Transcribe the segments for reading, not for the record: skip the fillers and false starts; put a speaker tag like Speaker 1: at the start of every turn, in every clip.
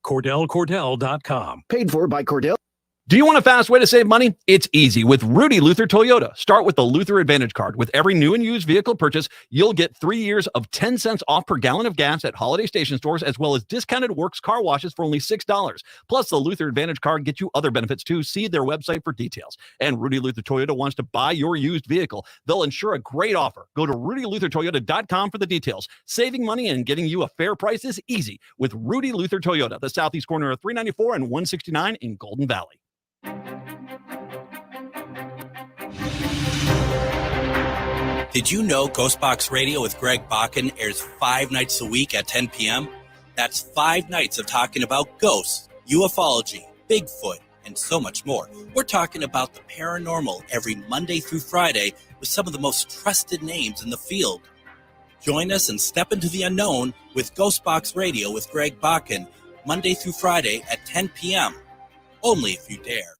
Speaker 1: CordellCordell.com.
Speaker 2: Paid for by Cordell.
Speaker 3: Do you want a fast way to save money? It's easy with Rudy Luther Toyota. Start with the Luther Advantage Card. With every new and used vehicle purchase, you'll get 3 years of 10 cents off per gallon of gas at holiday station stores, as well as discounted Works car washes for only $6. Plus, the Luther Advantage Card gets you other benefits too. See their website for details. And Rudy Luther Toyota wants to buy your used vehicle. They'll ensure a great offer. Go to RudyLutherToyota.com for the details. Saving money and getting you a fair price is easy with Rudy Luther Toyota, the southeast corner of 394 and 169 in Golden Valley.
Speaker 4: Did you know Ghostbox Radio with Greg Bakken airs 5 nights a week at 10 p.m.? That's 5 nights of talking about ghosts, ufology, Bigfoot, and so much more. We're talking about the paranormal every Monday through Friday with some of the most trusted names in the field. Join us and step into the unknown with Ghostbox Radio with Greg Bakken, Monday through Friday at 10 p.m. Only if you dare.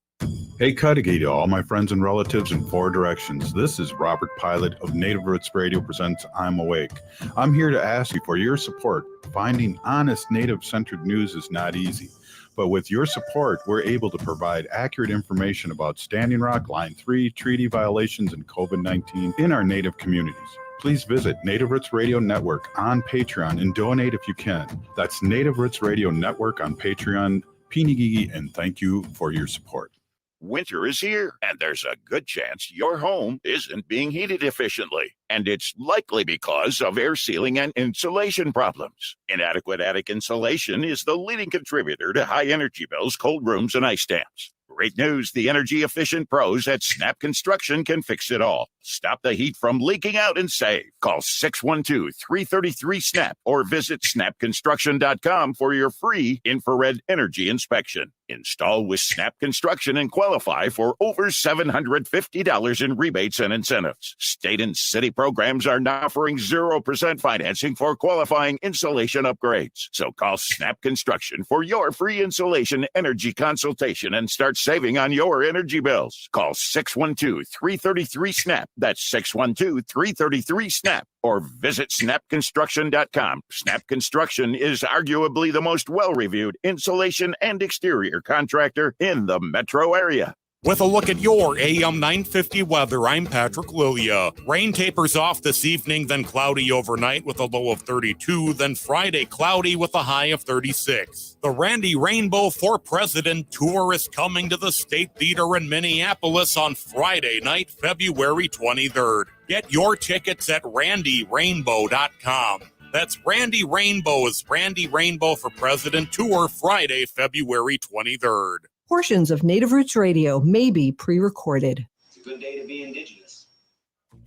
Speaker 5: Hey, Cudahy to all my friends and relatives in 4 directions. This is Robert Pilot of Native Roots Radio presents I'm Awake. I'm here to ask you for your support. Finding honest Native-centered news is not easy. But with your support, we're able to provide accurate information about Standing Rock, Line 3, treaty violations, and COVID-19 in our Native communities. Please visit Native Roots Radio Network on Patreon and donate if you can. That's Native Roots Radio Network on Patreon. Pinigigi, and thank you for your support.
Speaker 6: Winter is here, and there's a good chance your home isn't being heated efficiently. And it's likely because of air sealing and insulation problems. Inadequate attic insulation is the leading contributor to high energy bills, cold rooms, and ice dams. Great news, the energy-efficient pros at Snap Construction can fix it all. Stop the heat from leaking out and save. Call 612-333-SNAP or visit snapconstruction.com for your free infrared energy inspection. Install with Snap Construction and qualify for over $750 in rebates and incentives. State and city programs are now offering 0% financing for qualifying insulation upgrades. So call Snap Construction for your free insulation energy consultation and start saving on your energy bills. Call 612-333-SNAP. That's 612-333-SNAP. Or visit snapconstruction.com. Snap Construction is arguably the most well-reviewed insulation and exterior contractor in the metro area.
Speaker 7: With a look at your AM 950 weather, I'm Patrick Lilia. Rain tapers off this evening, then cloudy overnight with a low of 32, then Friday cloudy with a high of 36. The Randy Rainbow for President Tour is coming to the State Theater in Minneapolis on Friday night, February 23rd. Get your tickets at randyrainbow.com. That's Randy Rainbow's Randy Rainbow for President Tour, Friday, February 23rd.
Speaker 8: Portions of Native Roots Radio may be pre-recorded.
Speaker 9: It's a good day to be indigenous.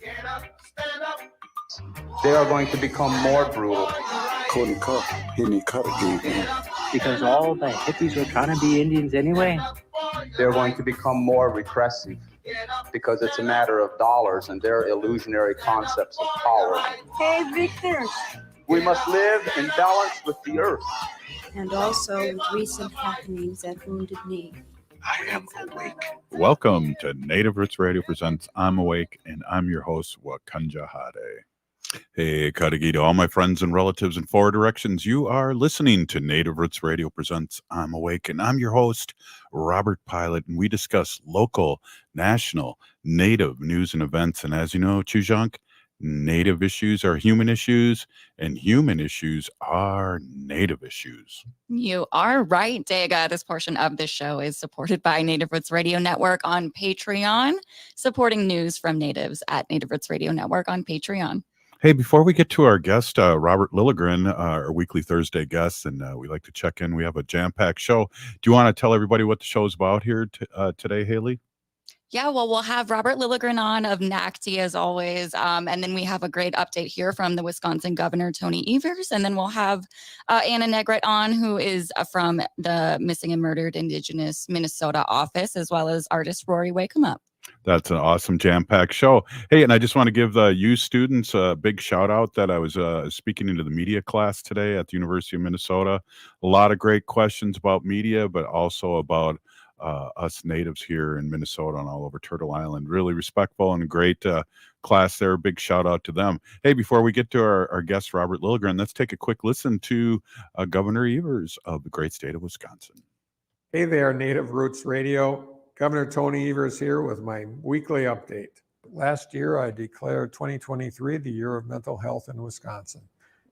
Speaker 10: Get up, stand up.
Speaker 11: They are going to become more brutal.
Speaker 12: Because all the hippies were trying to be Indians anyway.
Speaker 11: They're going to become more repressive because it's a matter of dollars and their illusionary concepts of power.
Speaker 13: Hey, Victor.
Speaker 11: We must live in balance with the earth.
Speaker 13: And also with recent happenings at Wounded Knee.
Speaker 5: I am awake. Welcome to Native Roots Radio presents I'm Awake, and I'm your host, Wakanja Hade. Hey, Cudahy to all my friends and relatives in 4 directions. You are listening to Native Roots Radio presents I'm Awake, and I'm your host, Robert Pilot, and we discuss local, national, Native news and events. And as you know, Chujank, Native issues are human issues, and human issues are Native issues.
Speaker 14: You are right, Dega. This portion of the show is supported by Native Roots Radio Network on Patreon, supporting news from Natives at Native Roots Radio Network on Patreon.
Speaker 5: Hey, before we get to our guest, Robert Lilligren, our weekly Thursday guest, and we like to check in. We have a jam-packed show. Do you want to tell everybody what the show is about here today, Haley?
Speaker 14: Yeah, well, we'll have Robert Lilligren on of NACDI as always. And then we have a great update here from the Wisconsin Governor, Tony Evers. And then we'll have Anna Negrete on, who is from the Missing and Murdered Indigenous Minnesota office, as well as artist Rory Wakemup.
Speaker 5: That's an awesome jam-packed show. Hey, and I just want to give the U students a big shout out that I was speaking into the media class today at the University of Minnesota. A lot of great questions about media, but also about us natives here in Minnesota and all over Turtle Island. Really respectful and a great class there. Big shout out to them. Hey, before we get to our guest, Robert Lilligren, let's take a quick listen to Governor Evers of the great state of Wisconsin.
Speaker 1: Hey there, Native Roots Radio. Governor Tony Evers here with my weekly update. Last year, I declared 2023 the year of mental health in Wisconsin.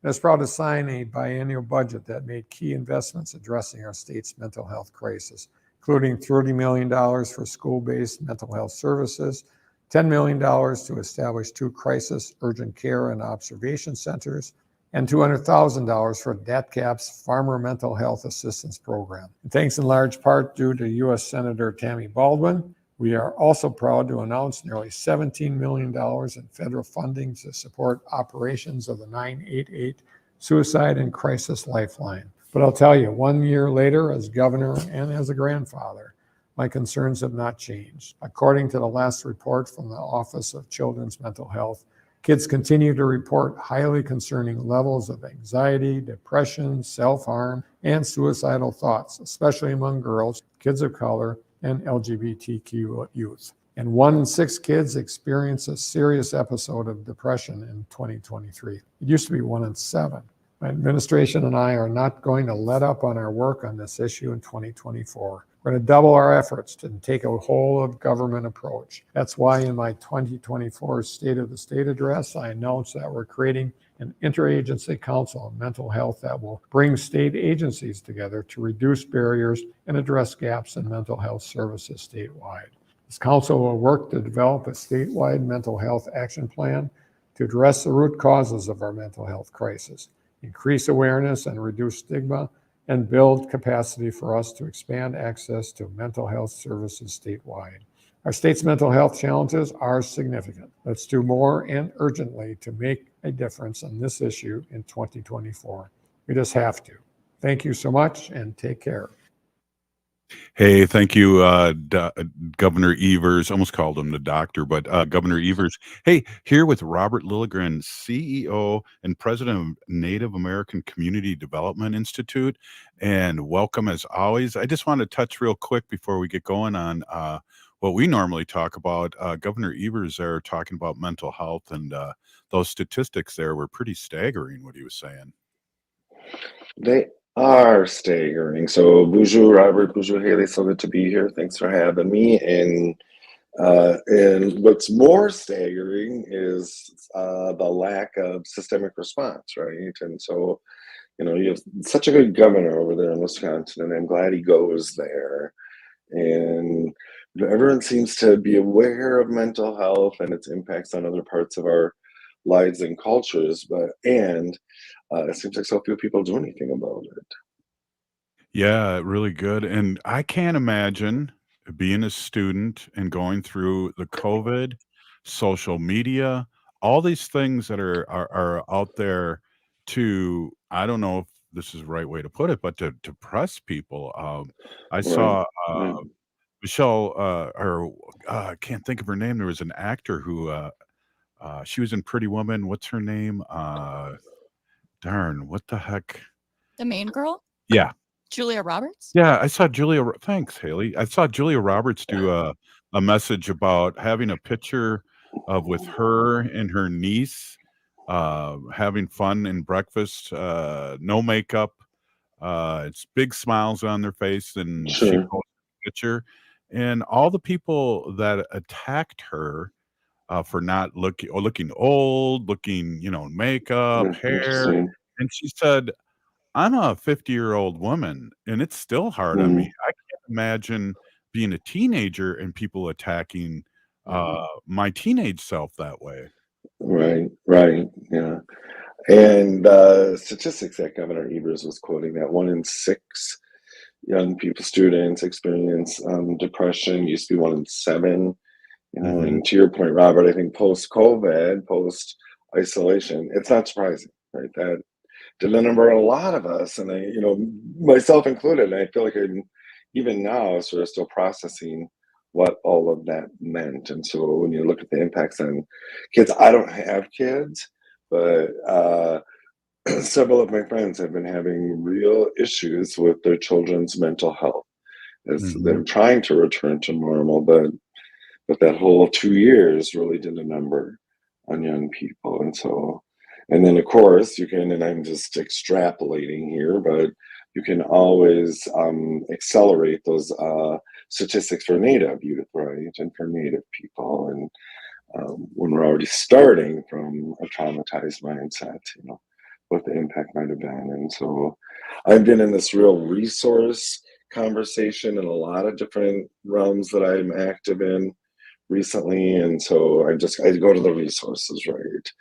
Speaker 1: I was proud to sign a biennial budget that made key investments addressing our state's mental health crisis, including $30 million for school-based mental health services, $10 million to establish 2 crisis urgent care and observation centers, and $200,000 for DATCAP's Farmer Mental Health Assistance Program. And thanks in large part due to U.S. Senator Tammy Baldwin, we are also proud to announce nearly $17 million in federal funding to support operations of the 988 Suicide and Crisis Lifeline. But I'll tell you, 1 year later, as governor and as a grandfather, my concerns have not changed. According to the last report from the Office of Children's Mental Health, kids continue to report highly concerning levels of anxiety, depression, self-harm, and suicidal thoughts, especially among girls, kids of color, and LGBTQ youth. And 1 in 6 kids experience a serious episode of depression in 2023. It used to be 1 in 7. My administration and I are not going to let up on our work on this issue in 2024. We're going to double our efforts to take a whole of government approach. That's why in my 2024 State of the State address, I announced that we're creating an interagency council on mental health that will bring state agencies together to reduce barriers and address gaps in mental health services statewide. This council will work to develop a statewide mental health action plan to address the root causes of our mental health crisis, increase awareness and reduce stigma, and build capacity for us to expand access to mental health services statewide. Our state's mental health challenges are significant. Let's do more and urgently to make a difference on this issue in 2024. We just have to. Thank you so much and take care.
Speaker 5: Hey, thank you, Governor Evers. Almost called him the doctor, but Governor Evers. Hey, here with Robert Lilligren, CEO and President of Native American Community Development Institute. And welcome as always. I just want to touch real quick before we get going on what we normally talk about. Governor Evers there talking about mental health, and those statistics there were pretty staggering, what he was saying.
Speaker 2: They are staggering. So bonjour, Robert, bonjour, Haley. So good to be here. Thanks for having me. And what's more staggering is the lack of systemic response, right? And so, you know, you have such a good governor over there in Wisconsin, and I'm glad he goes there. And everyone seems to be aware of mental health and its impacts on other parts of our lives and cultures, it seems like so few people do anything about it.
Speaker 5: Yeah, really good. And I can't imagine being a student and going through the COVID, social media, all these things that are out there to, I don't know if this is the right way to put it, but to press people. I saw Michelle, I can't think of her name. There was an actor who, she was in Pretty Woman. What's her name? Darn, what the heck?
Speaker 14: The main girl?
Speaker 5: Yeah.
Speaker 14: Julia Roberts?
Speaker 5: Yeah, I saw Julia. Thanks, Haley. I saw Julia Roberts do a message about having a picture of with her and her niece having fun and breakfast, no makeup. It's big smiles on their face, and she posted a picture. And all the people that attacked her for not looking old, looking, makeup, hair, and she said, I'm a 50-year-old woman, and it's still hard on me. I can't imagine being a teenager and people attacking my teenage self that way.
Speaker 2: Right, yeah. And statistics that Governor Evers was quoting, that 1 in 6 young people, students experience depression, used to be 1 in 7. And to your point, Robert, I think post-COVID, post-isolation, it's not surprising, right? That did a number on a lot of us, and I, myself included, and I feel like I'm even now sort of still processing what all of that meant. And so when you look at the impacts on kids, I don't have kids, but several of my friends have been having real issues with their children's mental health. as they're trying to return to normal, but that whole 2 years really did a number on young people. And then of course you can, and I'm just extrapolating here, but you can always accelerate those statistics for Native youth, right, and for Native people, and when we're already starting from a traumatized mindset, what the impact might have been. And so I've been in this real resource conversation in a lot of different realms that I'm active in recently, and so I go to the resources, right?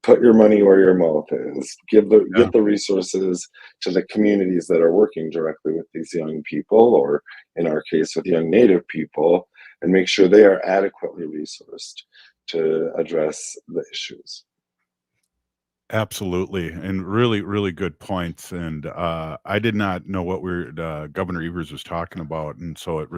Speaker 2: Put your money where your mouth is. Get the resources to the communities that are working directly with these young people, or in our case with young Native people, and make sure they are adequately resourced to address the issues.
Speaker 5: Absolutely, and really, really good points. And I did not know what Governor Evers was talking about, and so it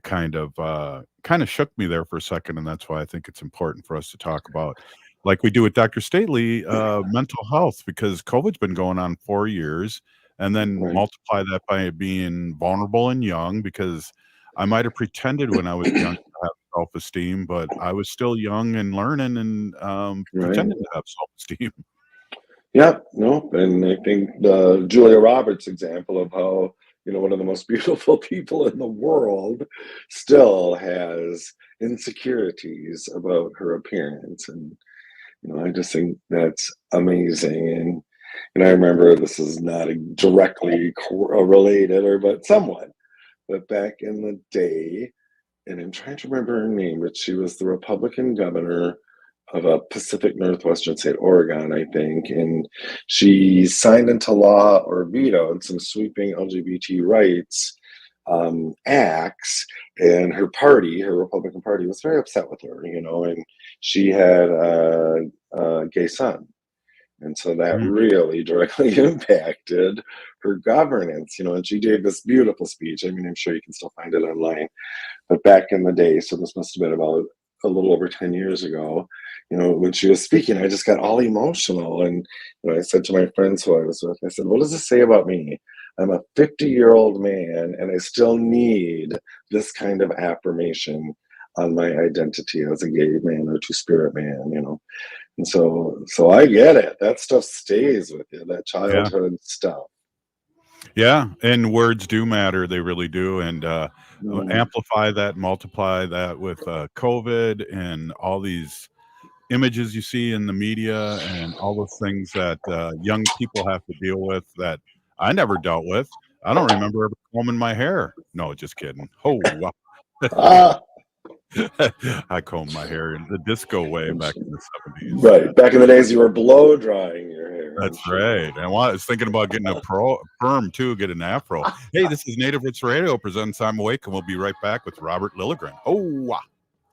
Speaker 5: kind of shook me there for a second, and that's why I think it's important for us to talk about, like we do with Dr. Stately, mental health, because COVID's been going on 4 years, and then multiply that by being vulnerable and young, because I might have pretended when I was young to have self-esteem, but I was still young and learning and pretending to have self-esteem.
Speaker 2: Yeah, no, and I think the Julia Roberts example of how, one of the most beautiful people in the world still has insecurities about her appearance. And, I just think that's amazing. And I remember, this is not directly related, but somewhat, but back in the day, and I'm trying to remember her name, but she was the Republican governor of a Pacific Northwestern state, Oregon, I think, and she signed into law or vetoed some sweeping LGBT rights acts, and her Republican Party, was very upset with her, and she had a gay son. And so that really directly impacted her governance, and she gave this beautiful speech. I mean, I'm sure you can still find it online, but back in the day, so this must have been about a little over 10 years ago, when she was speaking, I just got all emotional. And I said to my friends who I was with, I said, what does this say about me? I'm a 50-year-old man, and I still need this kind of affirmation on my identity as a gay man or two-spirit man, And so I get it. That stuff stays with you, that childhood stuff.
Speaker 5: Yeah, and words do matter. They really do. And amplify that, multiply that with COVID and all these images you see in the media and all those things that young people have to deal with that I never dealt with. I don't remember ever combing my hair. No, just kidding. Oh, wow. I combed my hair in the disco way back in the 70s.
Speaker 2: Right. Back in the days, you were blow drying your hair.
Speaker 5: That's right. And I was thinking about getting a perm too, get an afro. Hey, this is Native Roots Radio presents I'm Awake, and we'll be right back with Robert Lilligren. Oh, wow.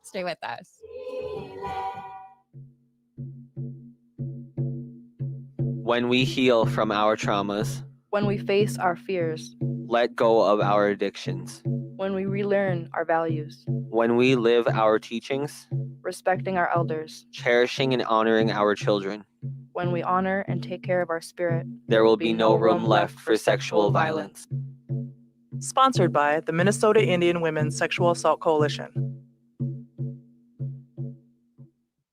Speaker 14: Stay with us.
Speaker 15: When we heal from our traumas,
Speaker 16: when we face our fears,
Speaker 15: let go of our addictions,
Speaker 16: when we relearn our values,
Speaker 15: when we live our teachings,
Speaker 16: respecting our elders,
Speaker 15: cherishing and honoring our children,
Speaker 16: when we honor and take care of our spirit,
Speaker 15: there will be no room left for sexual violence.
Speaker 17: Sponsored by the Minnesota Indian Women's Sexual Assault Coalition.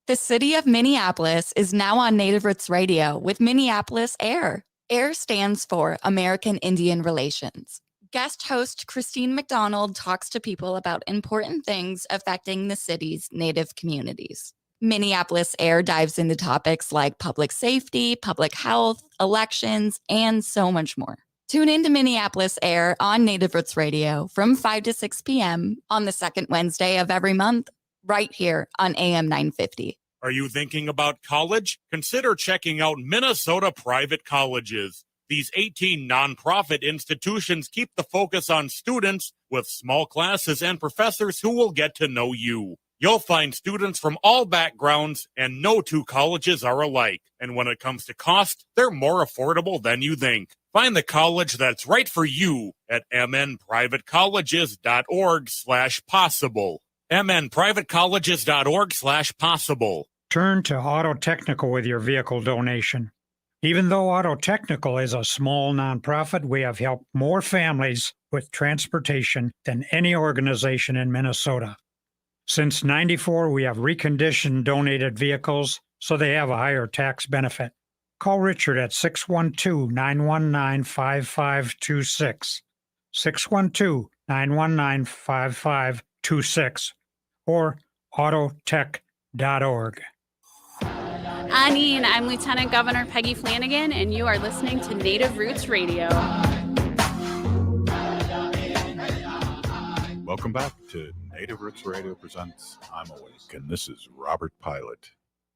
Speaker 14: The city of Minneapolis is now on Native Roots Radio with Minneapolis AIR. AIR stands for American Indian Relations. Guest host Christine McDonald talks to people about important things affecting the city's Native communities. Minneapolis AIR dives into topics like public safety, public health, elections, and so much more. Tune in to Minneapolis AIR on Native Roots Radio from 5 to 6 p.m. on the second Wednesday of every month, right here on AM 950.
Speaker 7: Are you thinking about college? Consider checking out Minnesota Private Colleges. These 18 nonprofit institutions keep the focus on students with small classes and professors who will get to know you. You'll find students from all backgrounds, and no two colleges are alike. And when it comes to cost, they're more affordable than you think. Find the college that's right for you at mnprivatecolleges.org/possible. mnprivatecolleges.org/possible.
Speaker 18: Turn to Auto Technical with your vehicle donation. Even though Auto Technical is a small nonprofit, we have helped more families with transportation than any organization in Minnesota. Since '94, we have reconditioned donated vehicles so they have a higher tax benefit. Call Richard at 612-919-5526, 612-919-5526, or autotech.org.
Speaker 19: Anine, I'm Lieutenant Governor Peggy Flanagan, and you are listening to Native Roots Radio.
Speaker 5: Welcome back to Native Roots Radio presents I'm Awake, and this is Robert Pilot.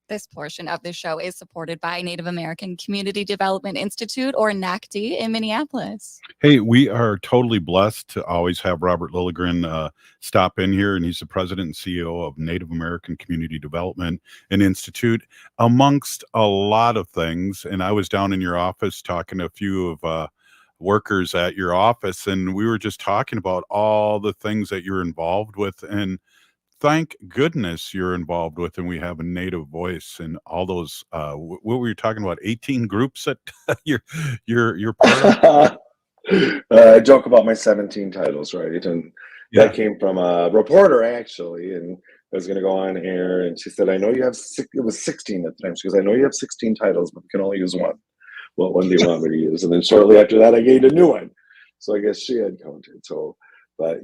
Speaker 14: This portion of the show is supported by Native American Community Development Institute, or NACDI, in Minneapolis.
Speaker 5: Hey, we are totally blessed to always have Robert Lilligren stop in here, and he's the president and CEO of Native American Community Development and Institute, amongst a lot of things. And I was down in your office talking to a few of workers at your office, and we were just talking about all the things that you're involved with, and thank goodness you're involved with, and we have a Native voice and all those. What were you talking about? 18 groups that you're part of?
Speaker 2: I joke about my 17 titles, right? And that came from a reporter, actually, and I was going to go on air, and she said, "I know you have it was 16 at the time." She goes, "I know you have 16 titles, but you can only use one. What one do you want me to use?" And then shortly after that, I gained a new one. So I guess she had counted. So, but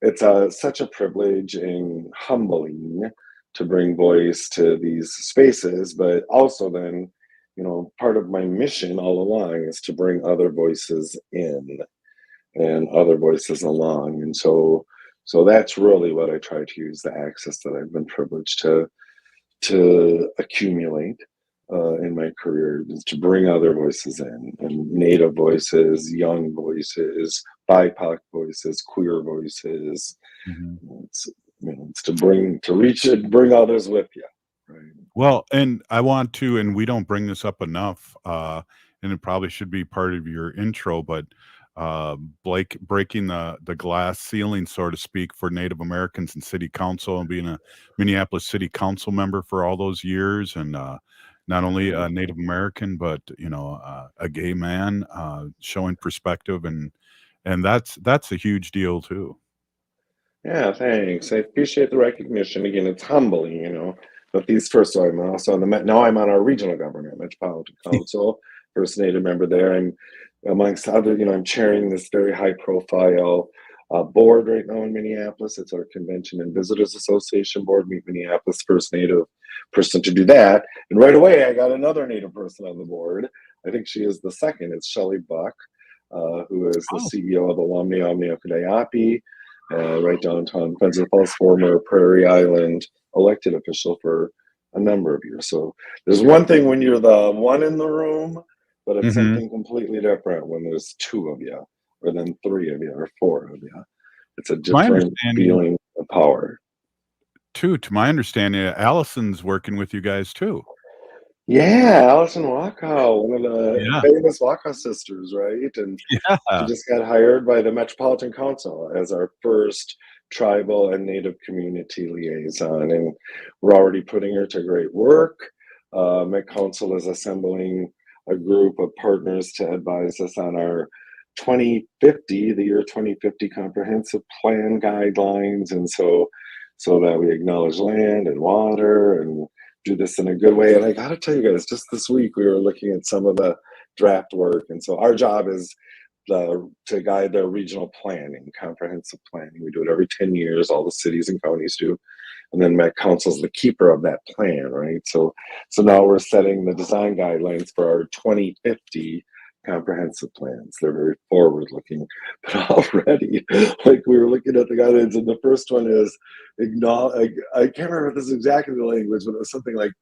Speaker 2: it's such a privilege and humbling to bring voice to these spaces, but also then, part of my mission all along is to bring other voices in and other voices along. And so that's really what I try to use the access that I've been privileged to accumulate in my career, is to bring other voices in, and Native voices, young voices, BIPOC voices, queer voices. It's to reach and bring others with you. Right.
Speaker 5: Well, and I want to, and we don't bring this up enough, and it probably should be part of your intro, but Blake breaking the glass ceiling, so to speak, for Native Americans in city council, and being a Minneapolis city council member for all those years, and not only a Native American, but a gay man, showing perspective, and that's a huge deal too.
Speaker 2: Yeah, thanks. I appreciate the recognition. Again, it's humbling, but so I'm also now I'm on our regional government, Metropolitan Council, first Native member there. I'm amongst other, I'm chairing this very high profile board right now in Minneapolis. It's our Convention and Visitors Association board. Meet Minneapolis, first Native person to do that. And right away, I got another Native person on the board. I think she is the second. It's Shelley Buck, who is the CEO of Alumni NACDI, right downtown Spencer Falls, former Prairie Island elected official for a number of years. So there's one thing when you're the one in the room, but it's something completely different when there's two of you, or then three of you, or four of you. It's a different feeling of power.
Speaker 5: To my understanding, Allison's working with you guys too.
Speaker 2: Yeah, Allison Waka, one of the famous Waka sisters, right? And she just got hired by the Metropolitan Council as our first tribal and Native community liaison, and we're already putting her to great work. Met Council is assembling a group of partners to advise us on our the year 2050 comprehensive plan guidelines, and so that we acknowledge land and water and do this in a good way. And I gotta tell you guys, just this week we were looking at some of the draft work, and so our job is to guide their regional planning, comprehensive planning. We do it every 10 years, all the cities and counties do. And then Met Council is the keeper of that plan, right? So now we're setting the design guidelines for our 2050 comprehensive plans. They're very forward looking, but already, like, we were looking at the guidelines, and the first one is I can't remember if this is exactly the language, but it was something like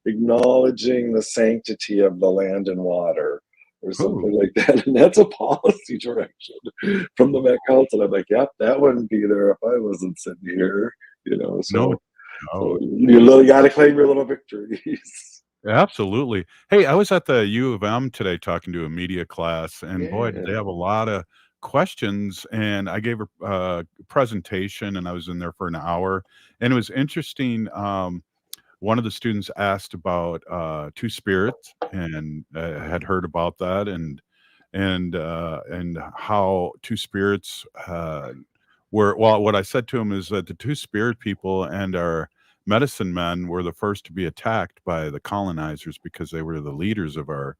Speaker 2: acknowledging the sanctity of the land and water, or something like that. And that's a policy direction from the Met Council. I'm like, yep, that wouldn't be there if I wasn't sitting here, so you gotta claim your little victories.
Speaker 5: Absolutely. Hey, I was at the U of M today talking to a media class, and boy, did they have a lot of questions. And I gave a presentation, and I was in there for an hour, and it was interesting. one of the students asked about Two Spirits and had heard about that and how Two Spirits were. Well, what I said to him is that the Two Spirit people and our medicine men were the first to be attacked by the colonizers because they were the leaders of our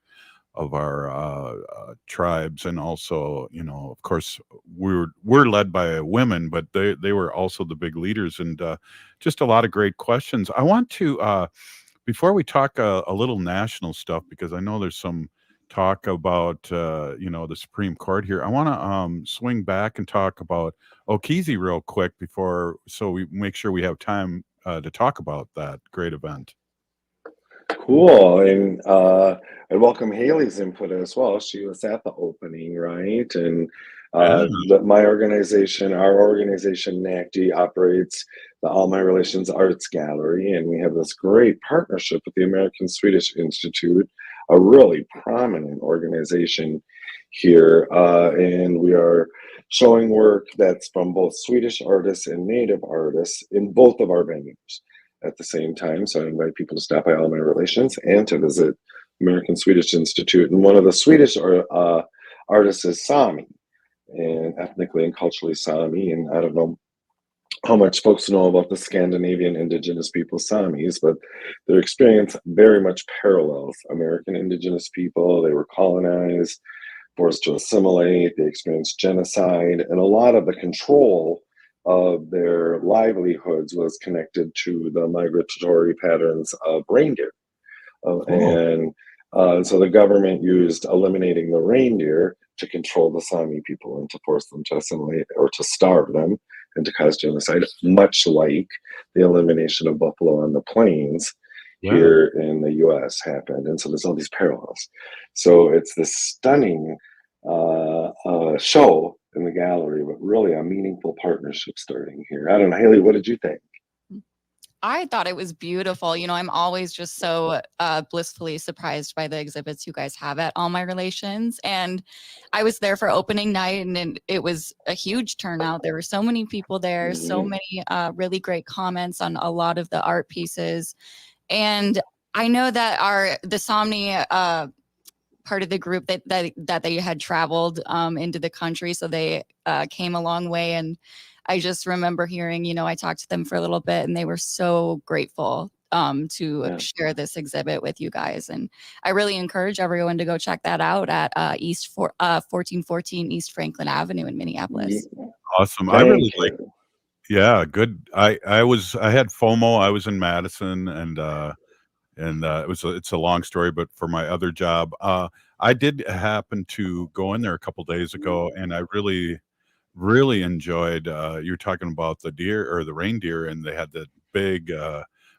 Speaker 5: tribes, and also, of course, we're led by women, but they were also the big leaders, and just a lot of great questions. I want to before we talk a little national stuff, because I know there's some talk about the Supreme Court here. I want to swing back and talk about Okeechobee real quick so we make sure we have time to talk about that great event.
Speaker 2: Cool. And I welcome Haley's input as well. She was at the opening, right? And my organization, our organization, NACDI, operates the All My Relations Arts Gallery, and we have this great partnership with the American Swedish Institute, a really prominent organization here. And we are showing work that's from both Swedish artists and Native artists in both of our venues at the same time. So I invite people to stop by All My Relations and to visit American Swedish Institute. And one of the Swedish artists is Sami, and ethnically and culturally Sami. And I don't know how much folks know about the Scandinavian indigenous people Samis, but their experience very much parallels American indigenous people. They were colonized, forced to assimilate, they experienced genocide, and a lot of the control of their livelihoods was connected to the migratory patterns of reindeer. And so the government used eliminating the reindeer to control the Sami people and to force them to assimilate or to starve them and to cause genocide, much like the elimination of buffalo on the plains here in the US happened. And so there's all these parallels. So it's this stunning show in the gallery, but really a meaningful partnership starting here. I don't know, Haley, what did you think?
Speaker 14: I thought it was beautiful. I'm always just so blissfully surprised by the exhibits you guys have at All My Relations. And I was there for opening night, and it was a huge turnout. There were so many people there, so many really great comments on a lot of the art pieces. And I know that the Somni part of the group that they had traveled into the country, so they came a long way. And I just remember hearing, I talked to them for a little bit, and they were so grateful to share this exhibit with you guys. And I really encourage everyone to go check that out at 1414 East Franklin Avenue in Minneapolis.
Speaker 5: Awesome. I really like. Yeah, good. I had FOMO. I was in Madison, and it's a long story, but for my other job, I did happen to go in there a couple days ago, and I really enjoyed. You're talking about the deer or the reindeer, and they had the big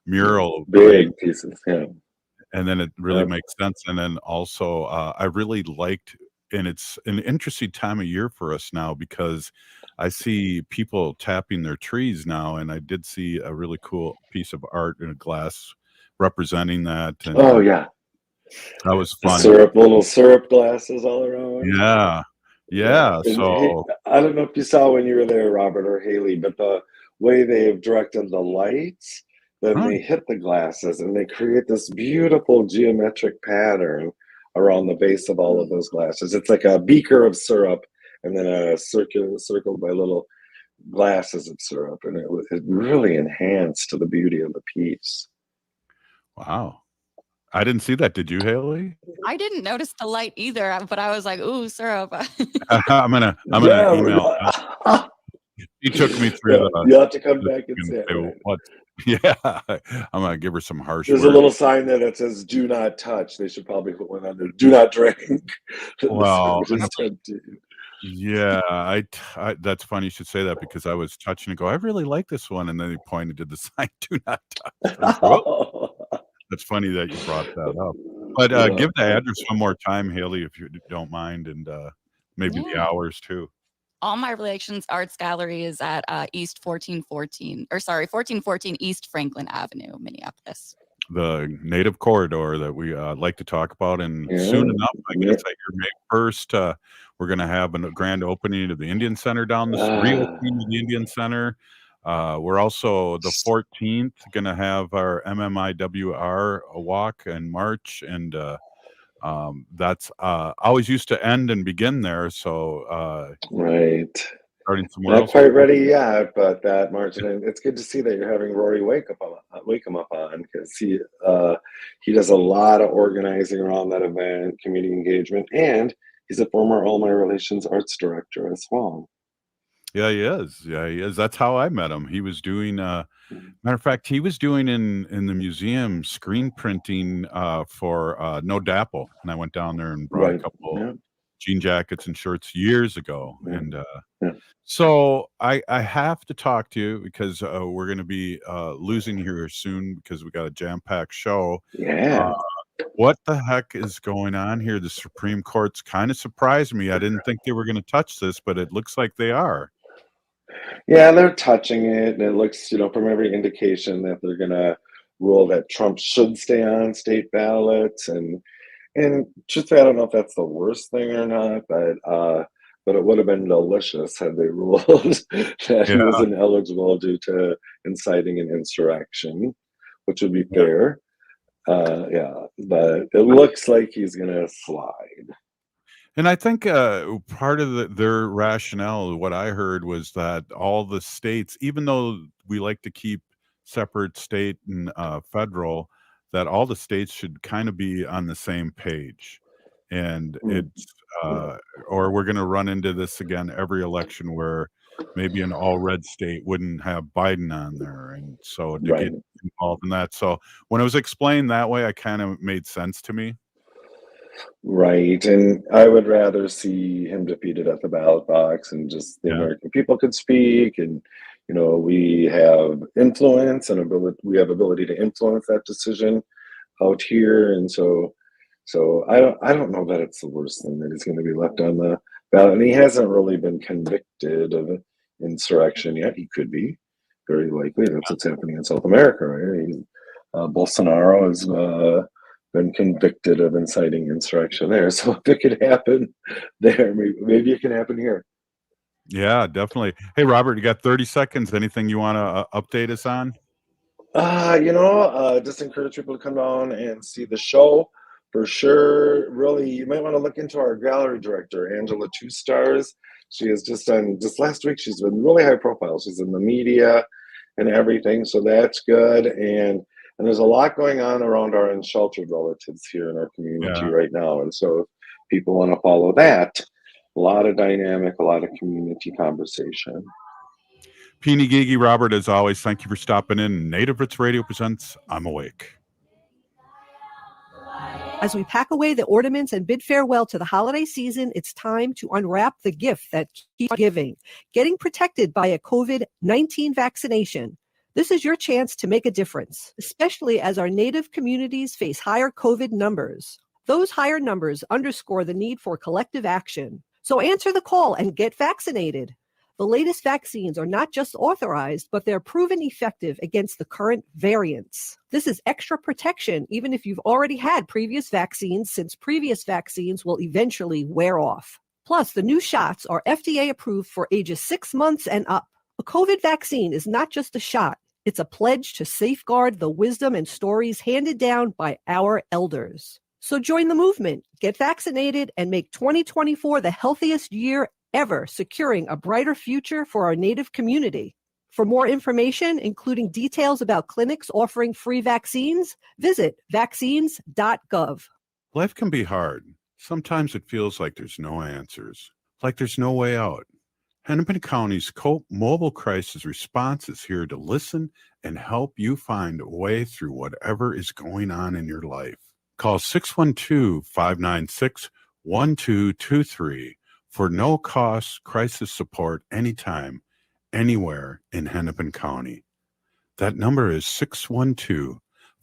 Speaker 5: mural,
Speaker 2: big pieces,
Speaker 5: and then it really makes sense. And then also, I really liked, and it's an interesting time of year for us now because I see people tapping their trees now, and I did see a really cool piece of art in a glass representing that. And, that was fun.
Speaker 2: Little syrup glasses all around.
Speaker 5: Yeah.
Speaker 2: And
Speaker 5: So
Speaker 2: I don't know if you saw when you were there, Robert or Haley, but the way they have directed the lights, then they hit the glasses and they create this beautiful geometric pattern around the base of all of those glasses. It's like a beaker of syrup and then a circled by little glasses of syrup, and it really enhanced to the beauty of the piece.
Speaker 5: Wow. I didn't see that. Did you, Haley?
Speaker 14: I didn't notice the light either, but I was like, ooh, syrup.
Speaker 5: I'm gonna email. He took me through
Speaker 2: you have to come back and say
Speaker 5: what. Yeah, I'm gonna give her some harsh
Speaker 2: There's
Speaker 5: words.
Speaker 2: a little sign there that says "Do not touch." They should probably put one on there. Do not drink.
Speaker 5: Well, yeah, I that's funny you should say that, because I was touching and go, I really like this one, and then he pointed to the sign, "Do not touch." That's funny that you brought that up. But give the address one more time, Haley, if you don't mind, and maybe the hours too.
Speaker 14: All My Relations Arts Gallery is at 1414 East Franklin Avenue, Minneapolis.
Speaker 5: The Native Corridor that we like to talk about, and soon enough, I guess I hear May 1st, we're going to have a grand opening of the Indian Center down the reopening of the Indian Center. We're also the 14th going to have our MMIWR walk and march, and that's always used to end and begin there. So
Speaker 2: right.
Speaker 5: Starting somewhere
Speaker 2: Not
Speaker 5: else.
Speaker 2: quite ready yet, but that march, and it's good to see that you're having Rory Wakemup on, because he does a lot of organizing around that event, community engagement, and he's a former All My Relations arts director as well.
Speaker 5: Yeah, he is. Yeah, he is. That's how I met him. He was doing, matter of fact, he was doing in the museum screen printing for No Dapple, and I went down there and brought a couple jean jackets and shirts years ago, and so I have to talk to you because we're going to be losing here soon because we got a jam-packed show.
Speaker 2: Yeah.
Speaker 5: What the heck is going on here? The Supreme Court's kind of surprised me. I didn't think they were going to touch this, but it looks like they are.
Speaker 2: Yeah, they're touching it, and it looks, from every indication that they're going to rule that Trump should stay on state ballots. And truthfully, I don't know if that's the worst thing or not, but it would have been delicious had they ruled that he was ineligible due to inciting an insurrection, which would be fair. But it looks like he's going to slide.
Speaker 5: And I think part of their rationale, what I heard, was that all the states, even though we like to keep separate state and federal, that all the states should kind of be on the same page. And it's, or we're going to run into this again every election where maybe an all red state wouldn't have Biden on there. And so to get involved in that. So when it was explained that way, I kind of made sense to me.
Speaker 2: Right. And I would rather see him defeated at the ballot box, and just the American people could speak, and we have influence and ability to influence that decision out here. And so I don't know that it's the worst thing that he's going to be left on the ballot. And he hasn't really been convicted of insurrection yet. He could be, very likely. That's what's happening in South America, right? Bolsonaro has been convicted of inciting insurrection there. So if it could happen there, maybe it can happen here.
Speaker 5: Yeah, definitely. Hey, Robert, you got 30 seconds. Anything you want to update us on?
Speaker 2: Just encourage people to come down and see the show for sure. Really, you might want to look into our gallery director, Angela Two Stars. She has just last week, she's been really high profile. She's in the media and everything. So that's good. And there's a lot going on around our unsheltered relatives here in our community right now. And so if people want to follow that, a lot of dynamic, a lot of community conversation.
Speaker 5: Peony Gigi, Robert, as always, thank you for stopping in. Native Roots Radio presents I'm Awake.
Speaker 8: As we pack away the ornaments and bid farewell to the holiday season, it's time to unwrap the gift that keeps giving, getting protected by a COVID-19 vaccination. This is your chance to make a difference, especially as our Native communities face higher COVID numbers. Those higher numbers underscore the need for collective action. So answer the call and get vaccinated. The latest vaccines are not just authorized, but they're proven effective against the current variants. This is extra protection, even if you've already had previous vaccines, since previous vaccines will eventually wear off. Plus, the new shots are FDA approved for ages 6 months and up. A COVID vaccine is not just a shot. It's a pledge to safeguard the wisdom and stories handed down by our elders. So join the movement, get vaccinated, and make 2024 the healthiest year ever, securing a brighter future for our Native community. For more information, including details about clinics offering free vaccines, visit vaccines.gov.
Speaker 5: Life can be hard. Sometimes it feels like there's no answers, like there's no way out. Hennepin County's COPE Mobile Crisis Response is here to listen and help you find a way through whatever is going on in your life. Call 612-596-1223 for no-cost crisis support anytime, anywhere in Hennepin County. That number is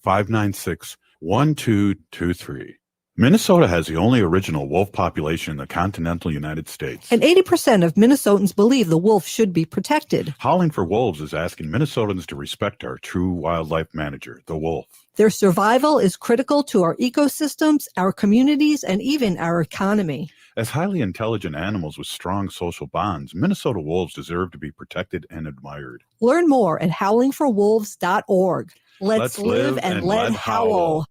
Speaker 5: 612-596-1223. Minnesota has the only original wolf population in the continental United States.
Speaker 8: And 80% of Minnesotans believe the wolf should be protected.
Speaker 5: Howling for Wolves is asking Minnesotans to respect our true wildlife manager, the wolf.
Speaker 8: Their survival is critical to our ecosystems, our communities, and even our economy.
Speaker 5: As highly intelligent animals with strong social bonds, Minnesota wolves deserve to be protected and admired.
Speaker 8: Learn more at howlingforwolves.org. Let's live and let howl.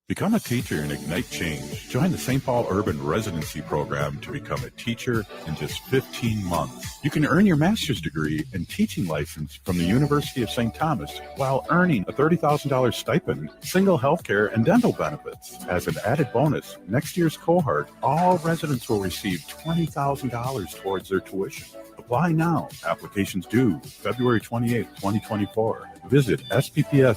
Speaker 5: Become a teacher and ignite change. Join the St. Paul Urban Residency Program to become a teacher in just 15 months. You can earn your master's degree and teaching license from the University of St. Thomas while earning a $30,000 stipend, single health care, and dental benefits. As an added bonus, next year's cohort, all residents will receive $20,000 towards their tuition. Apply now. Applications due February 28, 2024. Visit spps.org/SUTR.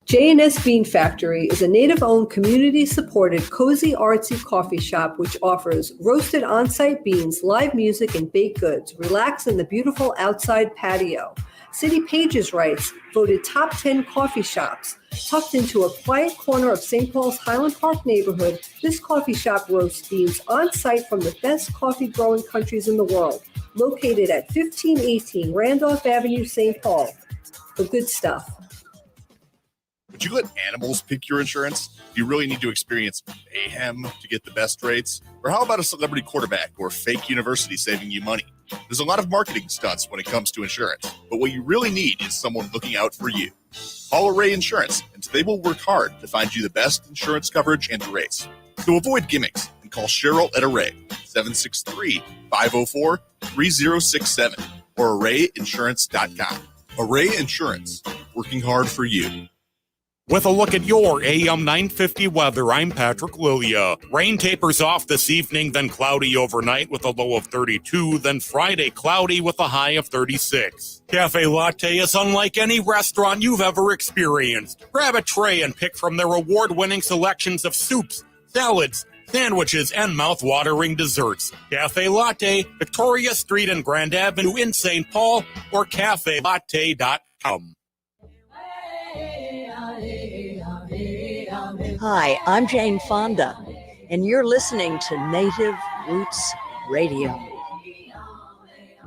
Speaker 8: J&S Bean Factory is a native-owned, community-supported, cozy, artsy coffee shop which offers roasted on-site beans, live music, and baked goods. Relax in the beautiful outside patio. City Pages writes, voted top 10 coffee shops. Tucked into a quiet corner of St. Paul's Highland Park neighborhood, this coffee shop roasts beans on-site from the best coffee-growing countries in the world. Located at 1518 Randolph Avenue, St. Paul. The good stuff.
Speaker 20: Would you let animals pick your insurance? Do you really need to experience mayhem to get the best rates? Or how about a celebrity quarterback or fake university saving you money? There's a lot of marketing stunts when it comes to insurance, but what you really need is someone looking out for you. Call Array Insurance, and they will work hard to find you the best insurance coverage and rates. So avoid gimmicks and call Cheryl at Array, 763-504-3067 or arrayinsurance.com. Array Insurance, working hard for you.
Speaker 7: With a look at your AM 950 weather, I'm Patrick Lilia. Rain tapers off this evening, then cloudy overnight with a low of 32, then Friday cloudy with a high of 36. Cafe Latte is unlike any restaurant you've ever experienced. Grab a tray and pick from their award-winning selections of soups, salads, sandwiches, and mouth-watering desserts. Cafe Latte, Victoria Street and Grand Avenue in St. Paul, or cafelatte.com.
Speaker 21: Hi, I'm Jane Fonda, and you're listening to Native Roots Radio.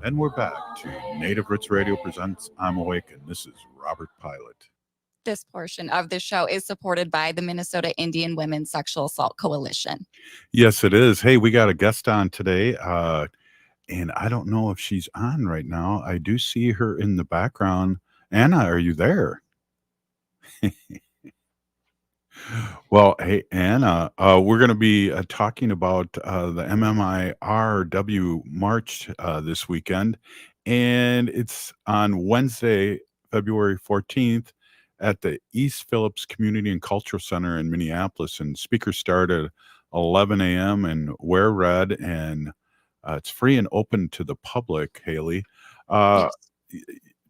Speaker 5: And we're back to Native Roots Radio presents I'm Awake, and this is Robert Pilot.
Speaker 14: This portion of the show is supported by the Minnesota Indian Women's Sexual Assault Coalition.
Speaker 5: Yes, it is. Hey, we got a guest on today, and I don't know if she's on right now. I do see her in the background. Anna, are you there? Well, hey, Anna, we're going to be talking about the MMIRW March this weekend, and it's on Wednesday, February 14th at the East Phillips Community and Cultural Center in Minneapolis, and speakers start at 11 a.m. and wear red, and it's free and open to the public, Haley.
Speaker 14: Yes.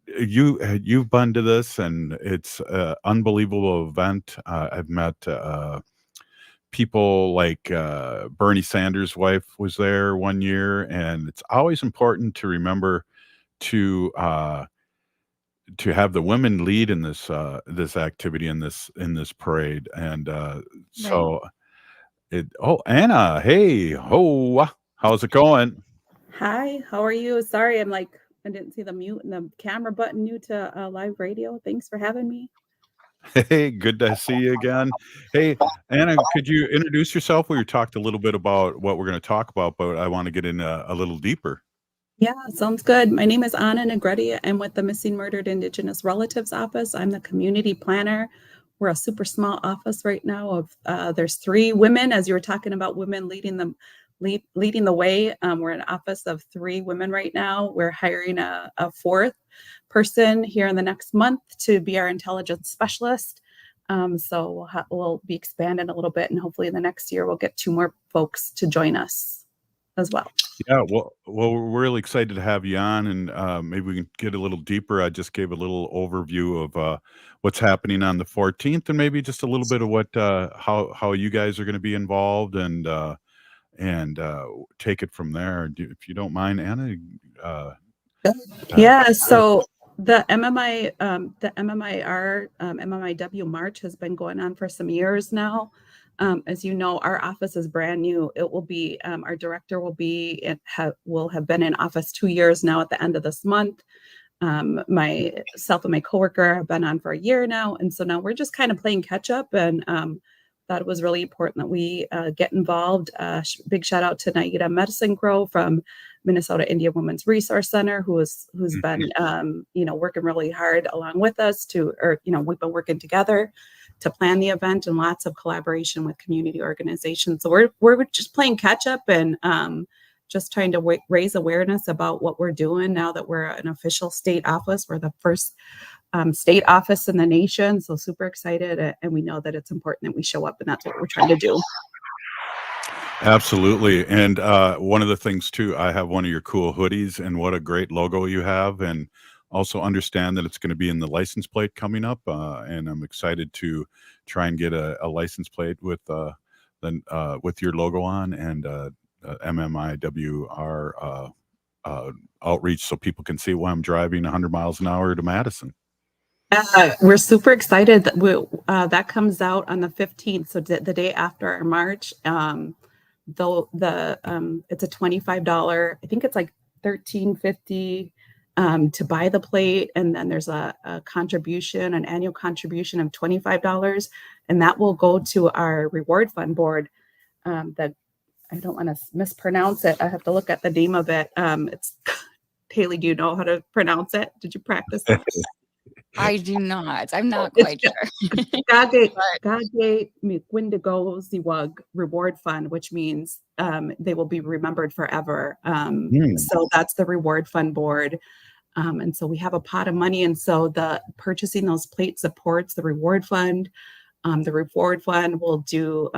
Speaker 5: You've been to this, and it's an unbelievable event. I've met people like Bernie Sanders' wife was there one year, and it's always important to remember to have the women lead in this this activity in this parade. And so it. Oh, Anna, hey, how's it going?
Speaker 22: Hi, how are you? Sorry, I didn't see the mute and the camera button new to live radio. Thanks for having me.
Speaker 5: Hey, good to see you again. Hey, Anna, could you introduce yourself? We talked a little bit about what we're going to talk about, but I want to get in a little deeper.
Speaker 22: Yeah, sounds good. My name is Anna Negrete. I'm with the Missing Murdered Indigenous Relatives Office. I'm the community planner. We're a super small office right now of there's 3 women, as you were talking about women leading the way. We're an office of 3 women right now. We're hiring a 4th person here in the next month to be our intelligence specialist. So we'll be expanding a little bit, and hopefully in the next year we'll get 2 more folks to join us as well.
Speaker 5: Yeah, well, we're really excited to have you on, and maybe we can get a little deeper. I just gave a little overview of what's happening on the 14th, and maybe just a little bit of what how you guys are going to be involved, and take it from there. If you don't mind, Anna.
Speaker 22: Yeah. So the MMIR March has been going on for some years now. As you know, our office is brand new. It will be our director will have been in office 2 years now at the end of this month. Myself and my coworker have been on for a year now. And so now we're just kind of playing catch up, and thought it was really important that we get involved. Big shout out to Naida Medicine Grow from Minnesota Indian Women's Resource Center, who's been working really hard along with us we've been working together to plan the event, and lots of collaboration with community organizations. So we're just playing catch up, and just trying to raise awareness about what we're doing now that we're an official state office. We're the first state office in the nation. So super excited. And we know that it's important that we show up, and that's what we're trying to do.
Speaker 5: Absolutely. And one of the things too, I have one of your cool hoodies, and what a great logo you have. And also understand that it's going to be in the license plate coming up. And I'm excited to try and get a license plate with your logo on, and MMIR outreach, so people can see why I'm driving 100 miles an hour to Madison.
Speaker 22: We're super excited that that comes out on the 15th, so the day after our march. Though it's a $25, I think it's like $13.50 to buy the plate, and then there's an annual contribution of $25, and that will go to our reward fund board. That I don't want to mispronounce it. I have to look at the name of it. It's Haley. Do you know how to pronounce it? Did you practice it?
Speaker 14: I do not. I'm not quite sure.
Speaker 22: Gage Mikwindigo Ziwag Reward Fund, which means they will be remembered forever. So that's the reward fund board. And so we have a pot of money. And so the purchasing those plates supports the reward fund. The reward fund will do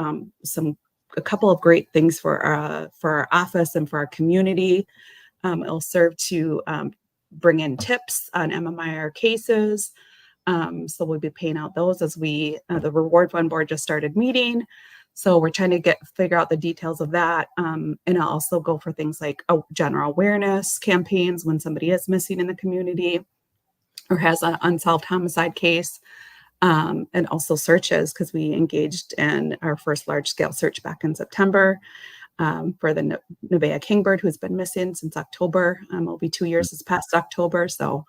Speaker 22: a couple of great things for our office and for our community. It'll serve to bring in tips on MMIR cases. So we'll be paying out those as the reward fund board just started meeting. So we're trying to figure out the details of that. And I'll also go for things like general awareness campaigns when somebody is missing in the community or has an unsolved homicide case. And also searches, because we engaged in our first large-scale search back in September for the Nevaeh kingbird, who's been missing since October. It'll be 2 years this past October. So,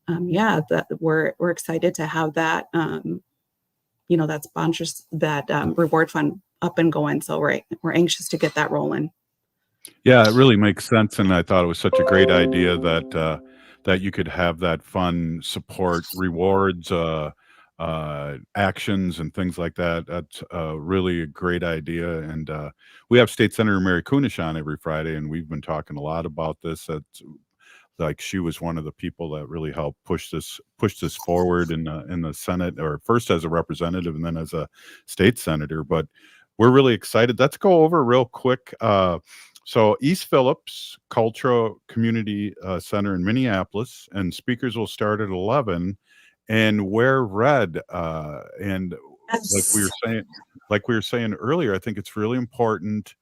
Speaker 22: we're excited to have that, that sponsors that reward fund up and going. So we're anxious to get that rolling.
Speaker 5: Yeah, it really makes sense, and I thought it was such a great idea that you could have that fund support rewards. Actions and things like that. That's really a great idea. And we have State Senator Mary Kunesh on every Friday, and we've been talking a lot about this. That's like, she was one of the people that really helped push this forward in the Senate, or first as a representative and then as a state senator. But we're really excited. Let's go over real quick. So East Phillips Cultural Community Center in Minneapolis, and speakers will start at 11. And wear red. And
Speaker 22: Yes.
Speaker 5: like we were saying earlier, I think it's really important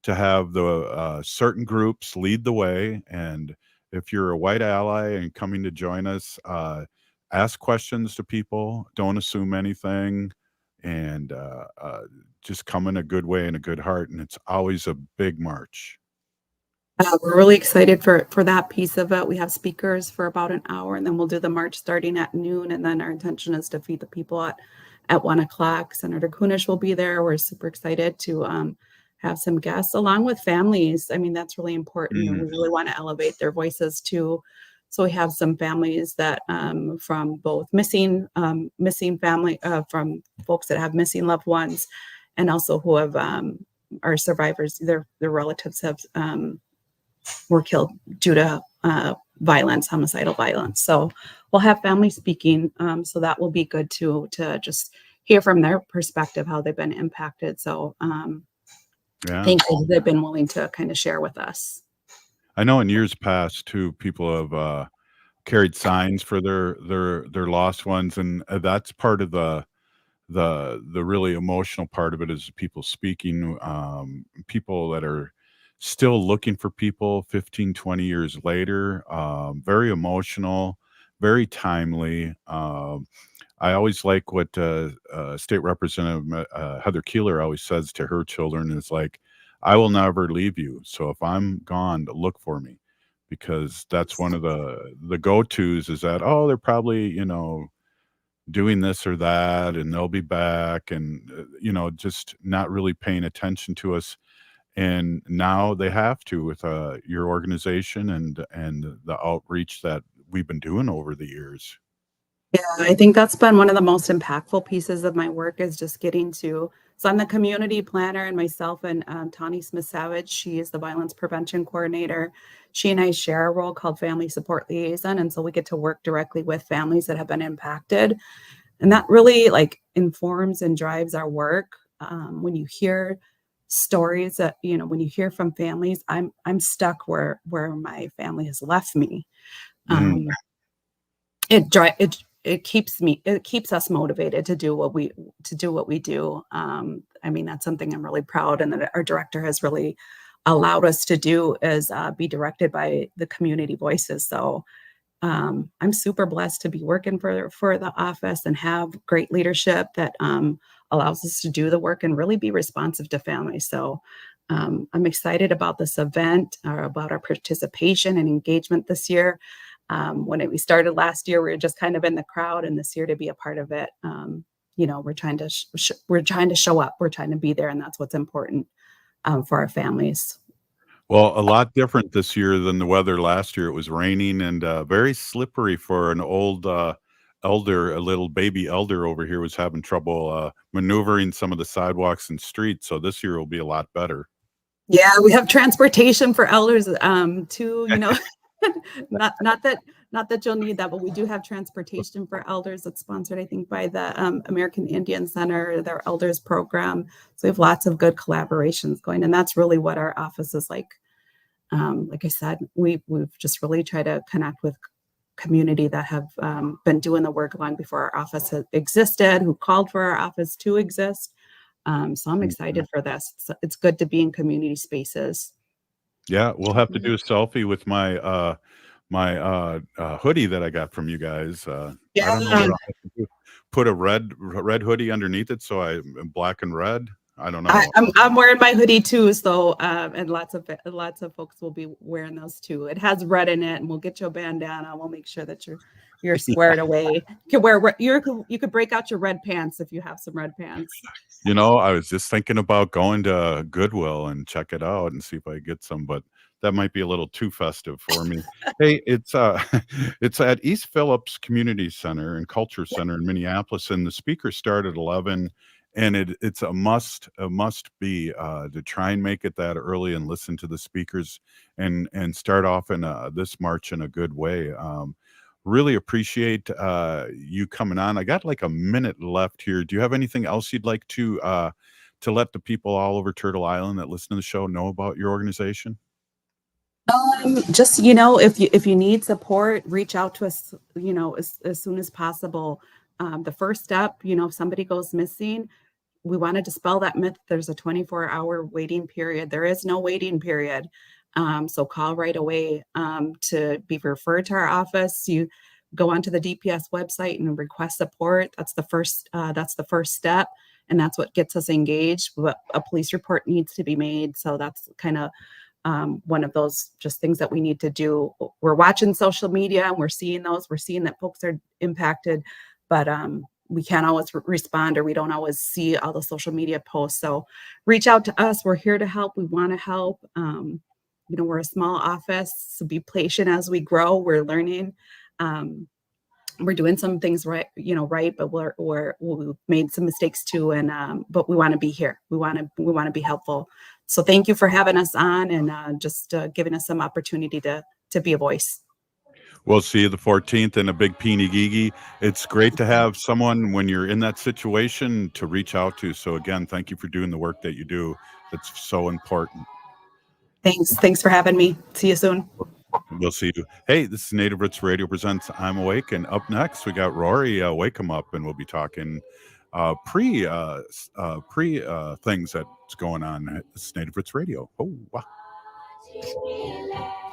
Speaker 5: to have the certain groups lead the way. And if you're a white ally and coming to join us, ask questions to people. Don't assume anything, and just come in a good way and a good heart. And it's always a big march.
Speaker 22: We're really excited for that piece of it. We have speakers for about an hour, and then we'll do the march starting at noon. And then our intention is to feed the people at 1:00. Senator Kunesh will be there. We're super excited to have some guests along with families. I mean, that's really important. And we really want to elevate their voices too. So we have some families that from both missing family, from folks that have missing loved ones, and also who have are survivors. Their relatives have were killed due to violence, homicidal violence. So we'll have families speaking. So that will be good to just hear from their perspective how they've been impacted. So thank you. They've been willing to kind of share with us.
Speaker 5: I know in years past too, people have carried signs for their lost ones, and that's part of the really emotional part of it, is people speaking, people that are still looking for people 15, 20 years later. Very emotional, very timely. I always like what State Representative Heather Keeler always says to her children, is like, I will never leave you. So if I'm gone, look for me, because that's one of the go-tos is that, oh, they're probably, doing this or that, and they'll be back, and, just not really paying attention to us. And now they have to with your organization and the outreach that we've been doing over the years.
Speaker 22: Yeah, I think that's been one of the most impactful pieces of my work is just getting to. So I'm the community planner, and myself and Tawny Smith-Savage, she is the violence prevention coordinator. She and I share a role called family support liaison. And so we get to work directly with families that have been impacted. And that really informs and drives our work. When you hear stories that, when you hear from families, I'm stuck where my family has left me. It keeps us motivated to do what we do. That's something I'm really proud, and that our director has really allowed us to do, is be directed by the community voices. So I'm super blessed to be working for the office and have great leadership that allows us to do the work and really be responsive to families. So I'm excited about this event, about our participation and engagement this year. When we started last year, we were just kind of in the crowd, and this year to be a part of it, we're trying to show up, we're trying to be there, and that's what's important for our families.
Speaker 5: Well, a lot different this year than the weather last year. It was raining and very slippery for an old elder. A little baby elder over here was having trouble maneuvering some of the sidewalks and streets. So this year will be a lot better.
Speaker 22: Yeah, we have transportation for elders too. Not that you'll need that, but we do have transportation for elders that's sponsored, I think, by the American Indian Center, their elders program. So we have lots of good collaborations going, and that's really what our office is like. Like I said, we've just really tried to connect with community that have been doing the work long before our office has existed, who called for our office to exist. So I'm excited for this. It's good to be in community spaces.
Speaker 5: Yeah, we'll have to do a selfie with my hoodie that I got from you guys. I don't know what I'll have to do. Put a red hoodie underneath it, so I'm black and red. I don't know.
Speaker 22: I'm wearing my hoodie too, so and lots of folks will be wearing those too. It has red in it, and we'll get you a bandana. We'll make sure that you're squared away. You could break out your red pants if you have some red pants.
Speaker 5: I was just thinking about going to Goodwill and check it out and see if I get some, but that might be a little too festive for me. Hey, it's at East Phillips Community Center and Culture Center in Minneapolis, and the speakers start at 11. And it's a must be to try and make it that early and listen to the speakers and start off in this March in a good way. Really appreciate you coming on. I got like a minute left here. Do you have anything else you'd like to let the people all over Turtle Island that listen to the show know about your organization?
Speaker 22: Just, if you need support, reach out to us, as soon as possible. The first step, if somebody goes missing, we want to dispel that myth. There's a 24-hour waiting period. There is no waiting period. So call right away to be referred to our office. You go onto the DPS website and request support. That's the first step. And that's what gets us engaged. But a police report needs to be made. So that's kind of one of those just things that we need to do. We're watching social media and we're seeing that folks are impacted, but we can't always respond, or we don't always see all the social media posts. So reach out to us. We're here to help. We want to help. We're a small office, so be patient as we grow. We're learning. We're doing some things right, but we've made some mistakes too. And but we want to be here. We want to be helpful. So thank you for having us on and just giving us some opportunity to be a voice.
Speaker 5: We'll see you the 14th in a big Peeny-Gigi. It's great to have someone when you're in that situation to reach out to. So again, thank you for doing the work that you do. It's so important.
Speaker 22: Thanks for having me. See you soon.
Speaker 5: We'll see you. Hey, this is Native Roots Radio presents I'm Awake, and up next we got Rory Wakemup, and we'll be talking pre things that's going on. This is Native Roots Radio. Oh, wow.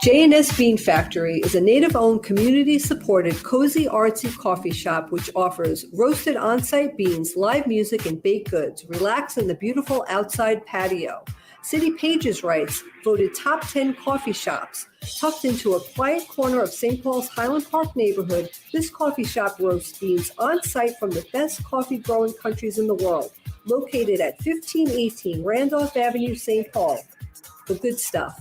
Speaker 8: J&S Bean Factory is a native-owned, community-supported, cozy, artsy coffee shop which offers roasted on-site beans, live music, and baked goods. Relax in the beautiful outside patio. City Pages writes, voted top 10 coffee shops. Tucked into a quiet corner of St. Paul's Highland Park neighborhood, this coffee shop roasts beans on site from the best coffee growing countries in the world. Located at 1518 Randolph Avenue, St. Paul. The good stuff.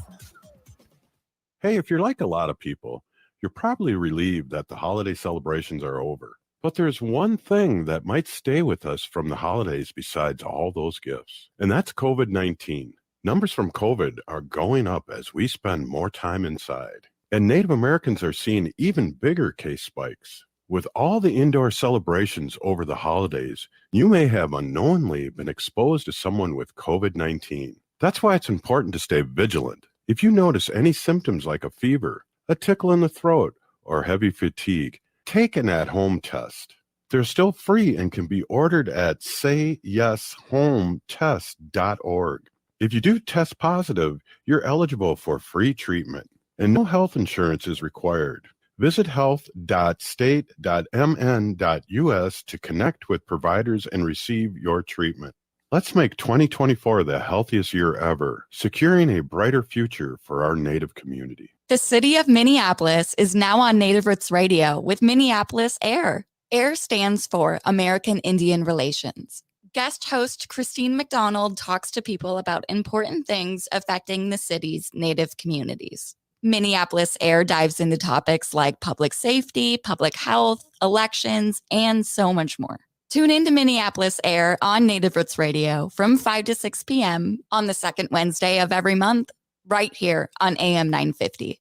Speaker 5: Hey, if you're like a lot of people, you're probably relieved that the holiday celebrations are over. But there's one thing that might stay with us from the holidays besides all those gifts, and that's COVID-19. Numbers from COVID are going up as we spend more time inside. And Native Americans are seeing even bigger case spikes. With all the indoor celebrations over the holidays, you may have unknowingly been exposed to someone with COVID-19. That's why it's important to stay vigilant. If you notice any symptoms like a fever, a tickle in the throat, or heavy fatigue, take an at-home test. They're still free and can be ordered at sayyeshometest.org. If you do test positive, you're eligible for free treatment, and no health insurance is required. Visit health.state.mn.us to connect with providers and receive your treatment. Let's make 2024 the healthiest year ever, securing a brighter future for our Native community.
Speaker 14: The city of Minneapolis is now on Native Roots Radio with Minneapolis AIR. AIR stands for American Indian Relations. Guest host Christine McDonald talks to people about important things affecting the city's Native communities. Minneapolis AIR dives into topics like public safety, public health, elections, and so much more. Tune in to Minneapolis AIR on Native Roots Radio from 5 to 6 p.m. on the second Wednesday of every month, right here on AM 950.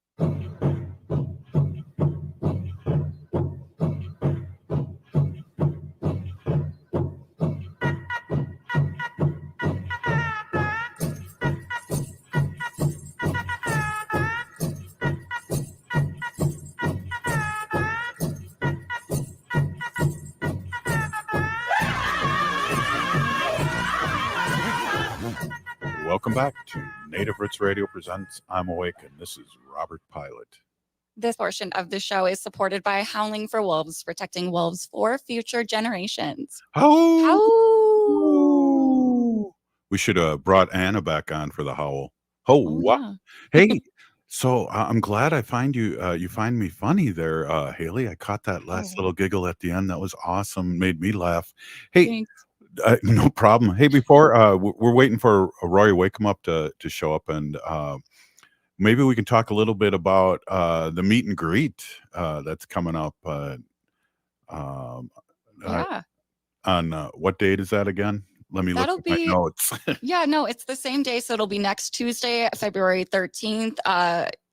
Speaker 5: Welcome back to Native Roots Radio presents I'm Awake, and this is Robert Pilot.
Speaker 14: This portion of the show is supported by Howling for Wolves, protecting wolves for future generations.
Speaker 5: Howl! We should have brought Anna back on for the howl.
Speaker 14: Yeah.
Speaker 5: Hey, so I'm glad I find you. You find me funny there, Haley. I caught that last little giggle at the end. That was awesome. Made me laugh. Hey.
Speaker 14: Thanks.
Speaker 5: No problem. Hey, before we're waiting for Rory Wakemup to show up, and maybe we can talk a little bit about the meet and greet that's coming up. On what date is that again? Let me look at my notes.
Speaker 14: Yeah, no, it's the same day. So it'll be next Tuesday, February 13th,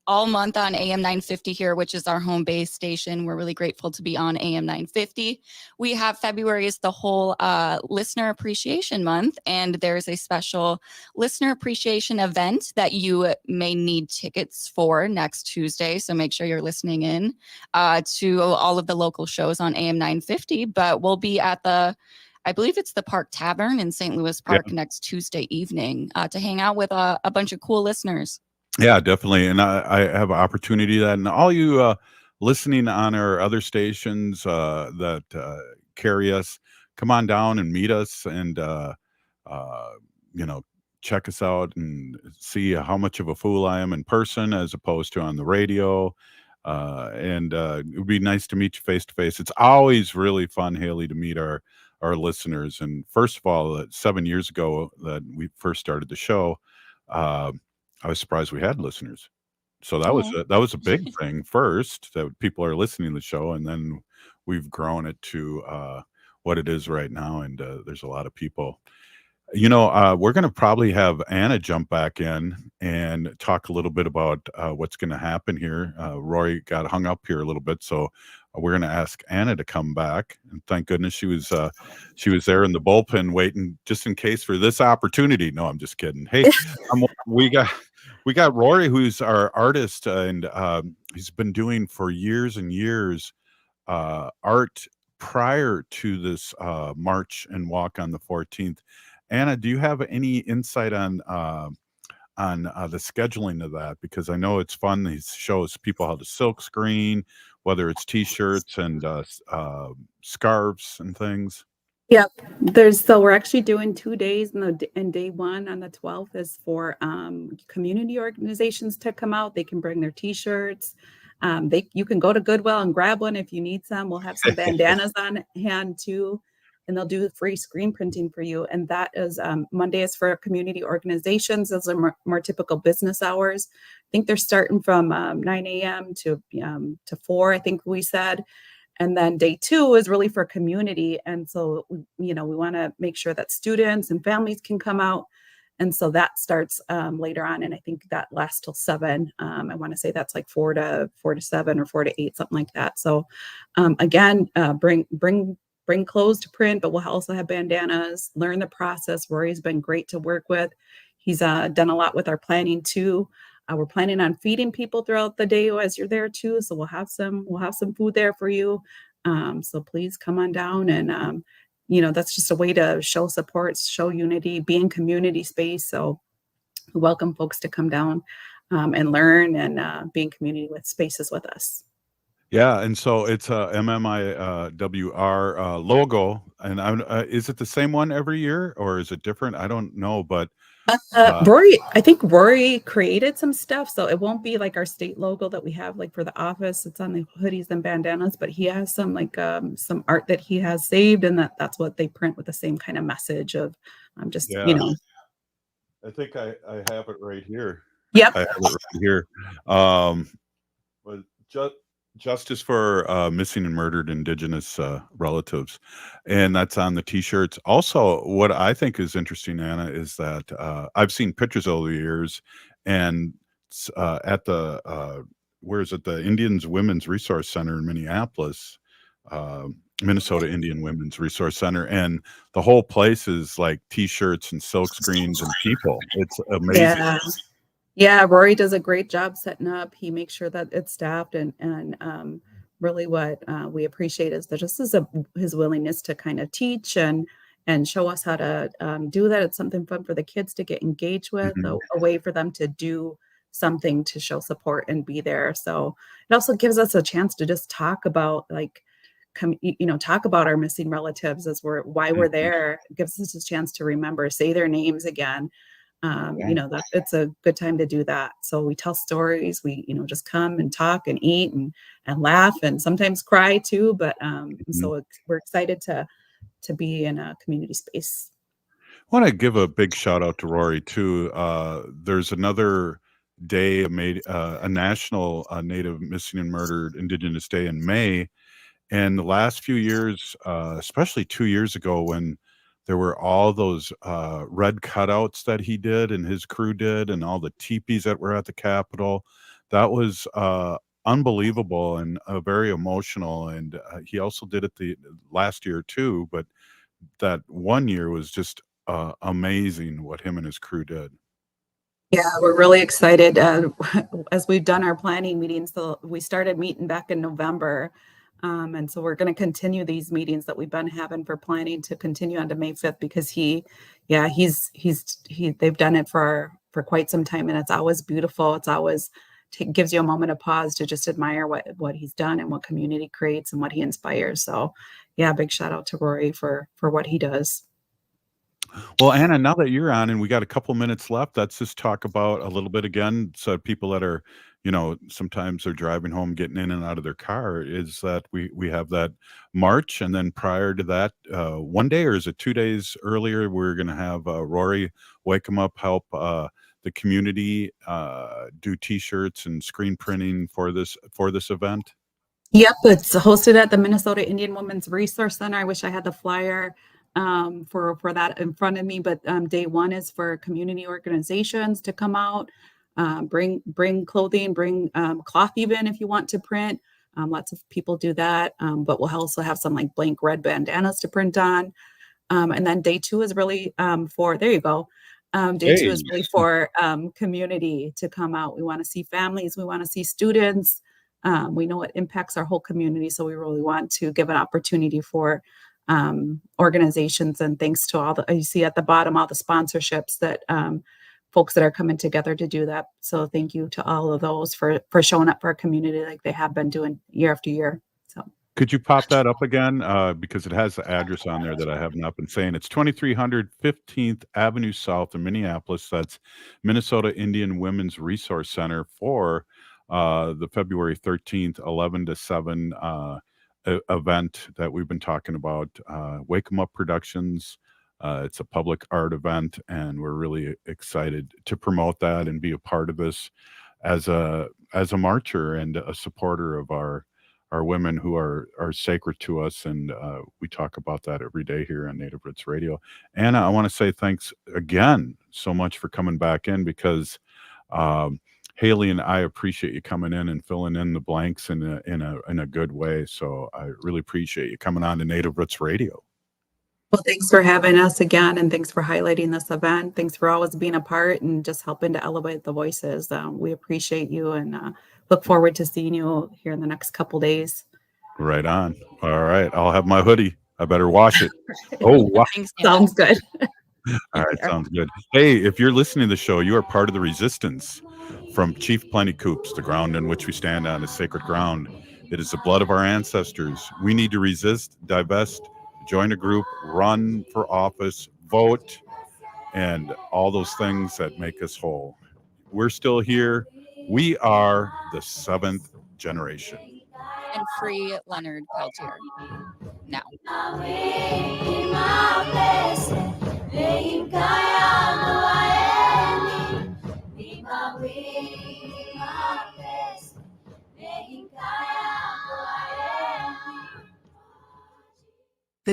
Speaker 14: all month on AM 950 here, which is our home base station. We're really grateful to be on AM 950. We have February is the whole listener appreciation month, and there's a special listener appreciation event that you may need tickets for next Tuesday. So make sure you're listening in to all of the local shows on AM 950. But we'll be at I believe it's the Park Tavern in St. Louis Park next Tuesday evening to hang out with a bunch of cool listeners.
Speaker 5: Yeah, definitely. And I have an opportunity that, and all you listening on our other stations that carry us, come on down and meet us and, check us out and see how much of a fool I am in person as opposed to on the radio. And it would be nice to meet you face to face. It's always really fun, Haley, to meet our listeners. And first of all, 7 years ago that we first started the show, I was surprised we had listeners. So that was a big thing first, that people are listening to the show, and then we've grown it to what it is right now, and there's a lot of people. We're going to probably have Anna jump back in and talk a little bit about what's going to happen here. Rory got hung up here a little bit, so we're going to ask Anna to come back. And thank goodness she was there in the bullpen waiting just in case for this opportunity. No, I'm just kidding. Hey, we got Rory, who's our artist, and he's been doing for years and years art prior to this march and walk on the 14th. Anna, do you have any insight on the scheduling of that? Because I know it's fun. He shows people how to silk screen, whether it's T-shirts and scarves and things.
Speaker 22: Yep. We're actually doing 2 days, and day one on the 12th is for community organizations to come out. They can bring their t-shirts. You can go to Goodwill and grab one if you need some. We'll have some bandanas on hand too, and they'll do free screen printing for you. And that is Monday is for community organizations. Those are more typical business hours. I think they're starting from 9 a.m. to 4, I think we said. And then day 2 is really for community. And so, we want to make sure that students and families can come out. And so that starts later on. And I think that lasts till 7. I want to say that's like 4 to 7 or 4 to 8, something like that. So again, bring clothes to print, but we'll also have bandanas, learn the process. Rory's been great to work with. He's done a lot with our planning too. We're planning on feeding people throughout the day as you're there too. So we'll have some food there for you. So please come on down, and that's just a way to show support, show unity, be in community space. So we welcome folks to come down and learn and be in community with spaces with us.
Speaker 5: Yeah, and so it's a MMIWR logo, and is it the same one every year or is it different? I don't know, but
Speaker 22: I think Rory created some stuff, so it won't be like our state logo that we have like for the office. It's on the hoodies and bandanas, but he has some some art that he has saved, and that's what they print with the same kind of message of just.
Speaker 5: I think I have it right here.
Speaker 22: Yep.
Speaker 5: I have it right here. But Justice for missing and murdered Indigenous relatives, and that's on the t-shirts. Also, what I think is interesting, Anna, is that I've seen pictures over the years, and at the where is it, the Indians Women's Resource Center in Minneapolis, Minnesota Indian Women's Resource Center, and the whole place is like t-shirts and silk screens and people. It's amazing.
Speaker 22: Yeah, Rory does a great job setting up. He makes sure that it's staffed, and really what we appreciate is that his willingness to kind of teach and show us how to do that. It's something fun for the kids to get engaged with, a way for them to do something to show support and be there. So it also gives us a chance to just talk about talk about our missing relatives why we're there. It gives us a chance to remember, say their names again. That it's a good time to do that. So we tell stories, we just come and talk and eat and laugh and sometimes cry too. But so we're excited to be in a community space.
Speaker 5: I want to give a big shout out to Rory too. There's another day made a national Native Missing and Murdered Indigenous Day in May, and the last few years, especially 2 years ago when there were all those red cutouts that he did and his crew did, and all the teepees that were at the Capitol. That was unbelievable and very emotional. And he also did it the last year too, but that one year was just amazing what him and his crew did.
Speaker 22: Yeah, we're really excited. As we've done our planning meetings, so we started meeting back in November. And so we're going to continue these meetings that we've been having for planning to continue on to May 5th, because they've done it for quite some time, and it's always beautiful. It's always gives you a moment of pause to just admire what he's done and what community creates and what he inspires. So yeah, big shout out to Rory for what he does.
Speaker 5: Well, Anna, now that you're on and we got a couple minutes left, let's just talk about a little bit again. So people that are, sometimes they're driving home, getting in and out of their car, is that we have that march. And then prior to that, one day, or is it 2 days earlier, we're going to have Rory Wakemup help the community do t-shirts and screen printing for this event.
Speaker 22: Yep, it's hosted at the Minnesota Indian Women's Resource Center. I wish I had the flyer for that in front of me, but day one is for community organizations to come out, bring clothing, bring cloth even if you want to print. Lots of people do that, but we'll also have some like blank red bandanas to print on. And then day two is really for, there you go. Day two is really for community to come out. We want to see families. We want to see students. We know it impacts our whole community. So we really want to give an opportunity for organizations, and thanks to all you see at the bottom, all the sponsorships that folks that are coming together to do that. So thank you to all of those for showing up for our community like they have been doing year after year. So
Speaker 5: Could you pop that up again? Because it has the address on there that I have not been saying. It's 2300 15th Avenue South in Minneapolis. That's Minnesota Indian Women's Resource Center for the February 13th, 11 to 7 event that we've been talking about. Wakemup Productions. It's a public art event, and we're really excited to promote that and be a part of this as a marcher and a supporter of our women who are sacred to us, and we talk about that every day here on Native Roots Radio. Anna, I want to say thanks again so much for coming back in, because Haley and I appreciate you coming in and filling in the blanks in a good way. So I really appreciate you coming on to Native Roots Radio.
Speaker 22: Well, thanks for having us again, and thanks for highlighting this event. Thanks for always being a part and just helping to elevate the voices. We appreciate you, and look forward to seeing you here in the next couple days.
Speaker 5: Right on. All right. I'll have my hoodie. I better wash it. Oh, wow.
Speaker 22: Sounds good.
Speaker 5: All right. Sounds good. Hey, if you're listening to the show, you are part of the resistance. From Chief Plenty Coops, the ground in which we stand on is sacred ground. It is the blood of our ancestors. We need to resist, divest, join a group, run for office, vote, and all those things that make us whole. We're still here. We are the 7th generation.
Speaker 14: And free Leonard Peltier now.